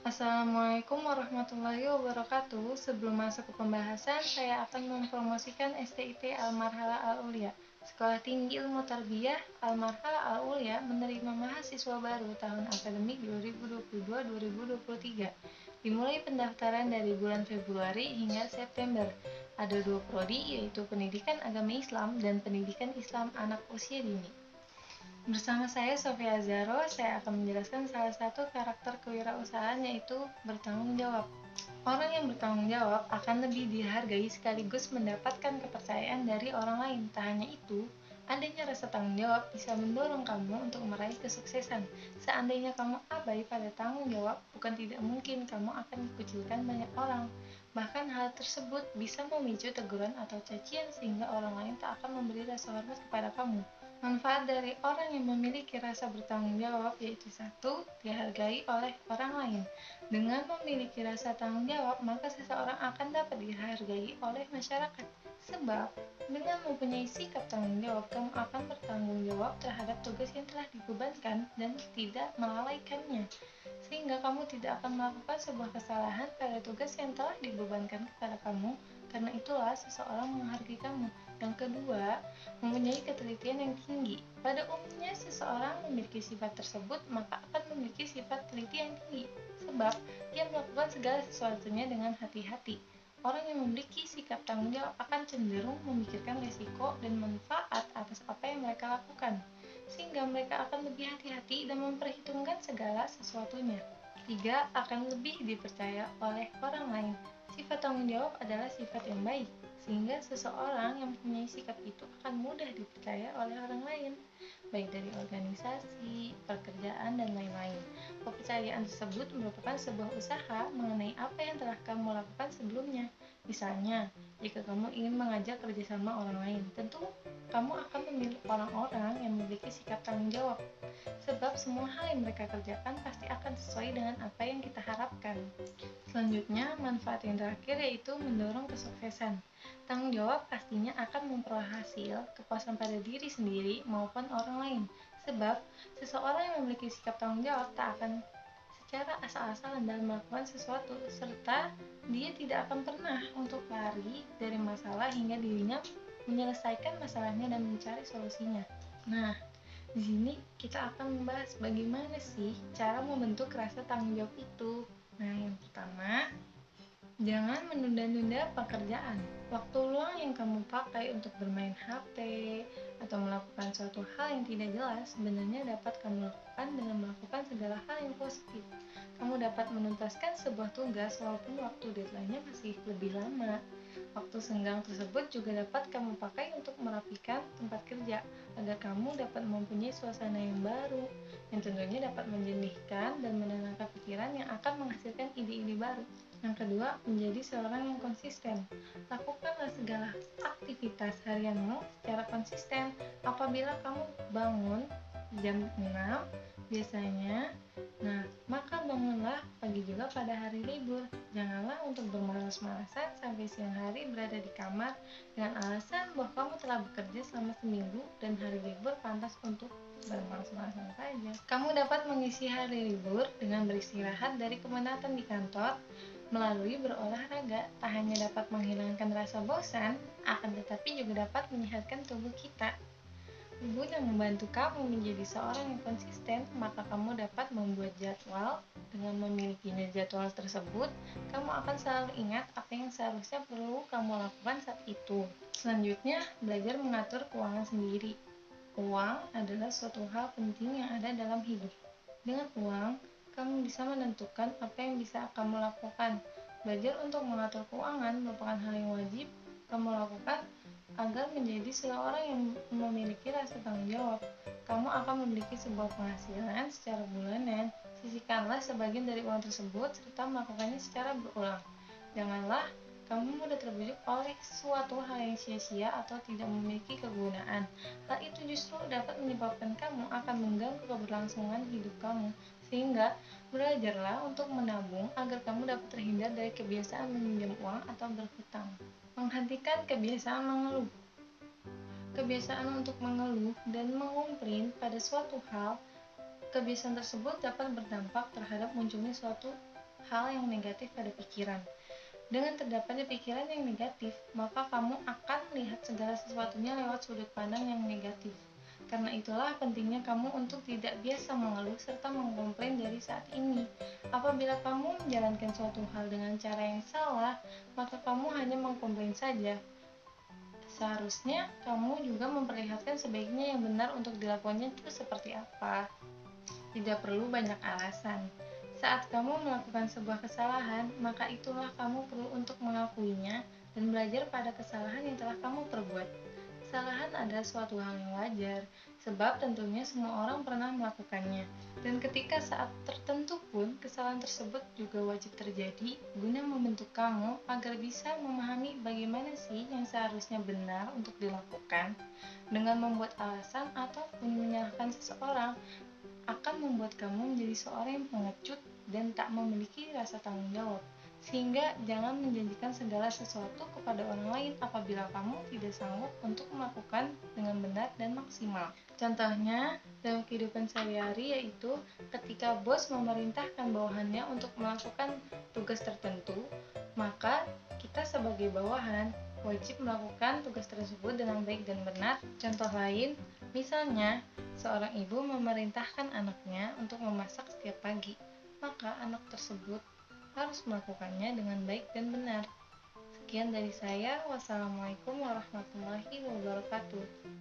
Assalamualaikum warahmatullahi wabarakatuh. Sebelum masuk ke pembahasan, saya akan mempromosikan STIT Al-Marhala Al-Ulia. Sekolah Tinggi Ilmu Tarbiyah Al-Marhala Al-Ulia menerima mahasiswa baru tahun akademik 2022-2023. Dimulai pendaftaran dari bulan Februari hingga September. Ada dua prodi, yaitu Pendidikan Agama Islam dan Pendidikan Islam Anak Usia Dini. Bersama saya Sofia Zaro, saya akan menjelaskan salah satu karakter kewirausahaan, yaitu bertanggung jawab. Orang yang bertanggung jawab akan lebih dihargai sekaligus mendapatkan kepercayaan dari orang lain. Tak hanya itu, adanya rasa tanggung jawab bisa mendorong kamu untuk meraih kesuksesan. Seandainya kamu abai pada tanggung jawab, bukan tidak mungkin kamu akan dikucilkan banyak orang. Bahkan hal tersebut bisa memicu teguran atau cacian sehingga orang lain tak akan memberi rasa hormat kepada kamu. Manfaat dari orang yang memiliki rasa bertanggung jawab yaitu: 1. Dihargai oleh orang lain. Dengan memiliki rasa tanggung jawab, maka seseorang akan dapat dihargai oleh masyarakat. Sebab, dengan mempunyai sikap tanggung jawab, kamu akan bertanggung jawab terhadap tugas yang telah dibebankan dan tidak melalaikannya. Sehingga kamu tidak akan melakukan sebuah kesalahan pada tugas yang telah dibebankan kepada kamu, karena itulah seseorang menghargai kamu. Yang kedua, mempunyai ketelitian yang tinggi. Pada umumnya, seseorang memiliki sifat tersebut, maka akan memiliki sifat teliti yang tinggi. Sebab, ia melakukan segala sesuatunya dengan hati-hati. Orang yang memiliki sikap tanggung jawab akan cenderung memikirkan risiko dan manfaat atas apa yang mereka lakukan, sehingga mereka akan lebih hati-hati dan memperhitungkan segala sesuatunya. 3. Akan lebih dipercaya oleh orang lain. Sifat tanggung jawab adalah sifat yang baik, sehingga seseorang yang mempunyai sikap itu akan mudah dipercaya oleh orang lain, baik dari organisasi, pekerjaan, dan lain-lain. Kepercayaan tersebut merupakan sebuah usaha mengenai apa yang telah kamu lakukan sebelumnya. Misalnya, jika kamu ingin mengajak kerjasama orang lain, tentu kamu akan memilih orang-orang yang memiliki sikap tanggung jawab, sebab semua hal yang mereka kerjakan pasti akan sesuai dengan apa yang kita harapkan. Selanjutnya, manfaat yang terakhir yaitu mendorong kesuksesan. Tanggung jawab pastinya akan memperoleh hasil kepuasan pada diri sendiri maupun orang lain, sebab seseorang yang memiliki sikap tanggung jawab tak akan secara asal-asalan dalam melakukan sesuatu, serta dia tidak akan pernah untuk lari dari masalah hingga dirinya menyelesaikan masalahnya dan mencari solusinya. Nah, di sini kita akan membahas bagaimana sih cara membentuk rasa tanggung jawab itu. Nah, yang pertama, jangan menunda-nunda pekerjaan. Waktu luang yang kamu pakai untuk bermain HP atau melakukan suatu hal yang tidak jelas sebenarnya dapat kamu lakukan dengan melakukan segala hal yang positif. Kamu dapat menuntaskan sebuah tugas walaupun waktu deadline-nya masih lebih lama. Waktu senggang tersebut juga dapat kamu pakai untuk merapikan tempat kerja agar kamu dapat mempunyai suasana yang baru, yang tentunya dapat menjernihkan dan menenangkan pikiran yang akan menghasilkan ide-ide baru. Yang kedua, menjadi seorang yang konsisten. Lakukanlah segala aktivitas harianmu secara konsisten. Apabila kamu bangun jam 6 biasanya, nah maka bangunlah pagi juga pada hari libur. Janganlah untuk bermalas-malasan sampai siang hari berada di kamar dengan alasan bahwa kamu telah bekerja selama seminggu dan hari libur pantas untuk bermalas-malasan saja. Kamu dapat mengisi hari libur dengan beristirahat dari kepenatan di kantor melalui berolahraga. Tak hanya dapat menghilangkan rasa bosan, akan tetapi juga dapat menyehatkan tubuh kita. Guna membantu kamu menjadi seorang yang konsisten, maka kamu dapat membuat jadwal. Dengan memilikinya jadwal tersebut, kamu akan selalu ingat apa yang seharusnya perlu kamu lakukan saat itu. Selanjutnya, belajar mengatur keuangan sendiri. Uang adalah suatu hal penting yang ada dalam hidup. Dengan uang, kamu bisa menentukan apa yang bisa kamu lakukan. Belajar untuk mengatur keuangan merupakan hal yang wajib kamu lakukan agar menjadi seorang yang memiliki rasa tanggung jawab. Kamu akan memiliki sebuah penghasilan secara bulanan. Sisihkanlah sebagian dari uang tersebut serta melakukannya secara berulang. Janganlah kamu mudah terbujuk oleh suatu hal yang sia-sia atau tidak memiliki kegunaan. Hal itu justru dapat menyebabkan kamu akan mengganggu keberlangsungan hidup kamu. Sehingga, belajarlah untuk menabung agar kamu dapat terhindar dari kebiasaan meminjam uang atau berhutang. Menghentikan kebiasaan mengeluh. Kebiasaan untuk mengeluh dan mengumplin pada suatu hal, kebiasaan tersebut dapat berdampak terhadap munculnya suatu hal yang negatif pada pikiran. Dengan terdapatnya pikiran yang negatif, maka kamu akan melihat segala sesuatunya lewat sudut pandang yang negatif. Karena itulah pentingnya kamu untuk tidak biasa mengeluh serta mengkomplain dari saat ini. Apabila kamu menjalankan suatu hal dengan cara yang salah, maka kamu hanya mengkomplain saja. Seharusnya kamu juga memperlihatkan sebaiknya yang benar untuk dilakukannya itu seperti apa. Tidak perlu banyak alasan. Saat kamu melakukan sebuah kesalahan, maka itulah kamu perlu untuk mengakuinya dan belajar pada kesalahan yang telah kamu perbuat. Kesalahan adalah suatu hal yang wajar, sebab tentunya semua orang pernah melakukannya. Dan ketika saat tertentu pun, kesalahan tersebut juga wajib terjadi guna membentuk kamu agar bisa memahami bagaimana sih yang seharusnya benar untuk dilakukan. Dengan membuat alasan ataupun menyalahkan seseorang, akan membuat kamu menjadi seorang yang pengecut dan tak memiliki rasa tanggung jawab. Sehingga jangan menjanjikan segala sesuatu kepada orang lain apabila kamu tidak sanggup untuk melakukan dengan benar dan maksimal. Contohnya, dalam kehidupan sehari-hari yaitu ketika bos memerintahkan bawahannya untuk melakukan tugas tertentu, maka kita sebagai bawahan wajib melakukan tugas tersebut dengan baik dan benar. Contoh lain, misalnya seorang ibu memerintahkan anaknya untuk memasak setiap pagi, maka anak tersebut harus melakukannya dengan baik dan benar. Sekian dari saya. Wassalamualaikum warahmatullahi wabarakatuh.